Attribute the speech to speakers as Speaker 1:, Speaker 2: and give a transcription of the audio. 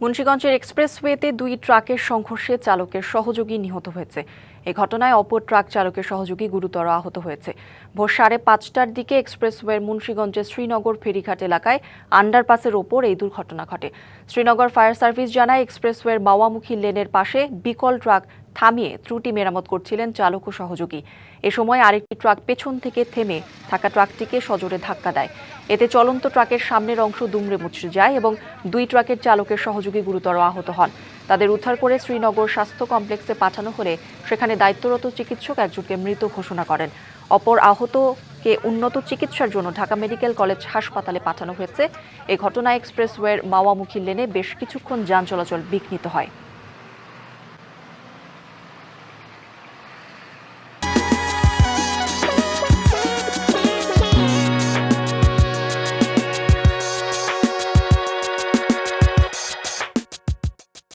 Speaker 1: মুন্সিগঞ্জের এক্সপ্রেসওয়েতে দুই ট্রাকের সংঘর্ষে চালকের সহযোগী নিহত হয়েছে। এই ঘটনায় অপর ট্রাক চালকের সহযোগী গুরুতর আহত হয়েছে। ভোর 5:30টার দিকে এক্সপ্রেসওয়ের মুন্সিগঞ্জের শ্রীনগর ফেরিঘাট এলাকায় আন্ডারপাসের ওপর এই দুর্ঘটনা ঘটে। শ্রীনগর ফায়ার সার্ভিস জানায়, এক্সপ্রেসওয়ের মাওয়ামুখী লেনের পাশে বিকল ট্রাক থামিয়ে ত্রুটি মেরামত করছিলেন চালক ও সহযোগী। এ সময় আরেকটি ট্রাক পেছন থেকে থেমে থাকা ট্রাকটিকে সজোরে ধাক্কা দেয়। এতে চলন্ত ট্রাকের সামনের অংশ দুমড়ে মুচড়ে যায় এবং দুই ট্রাকের চালকের সহযোগী গুরুতর আহত হন। তাদের উদ্ধার করে শ্রীনগর স্বাস্থ্য কমপ্লেক্সে পাঠানো হলে সেখানে দায়িত্বরত চিকিৎসক একজনকে মৃত ঘোষণা করেন। অপর আহতকে উন্নত চিকিৎসার জন্য ঢাকা মেডিকেল কলেজ হাসপাতালে পাঠানো হয়েছে। এই ঘটনায় এক্সপ্রেসওয়ের মাওয়ামুখী লেনে বেশ কিছুক্ষণ যান চলাচল বিঘ্নিত হয়।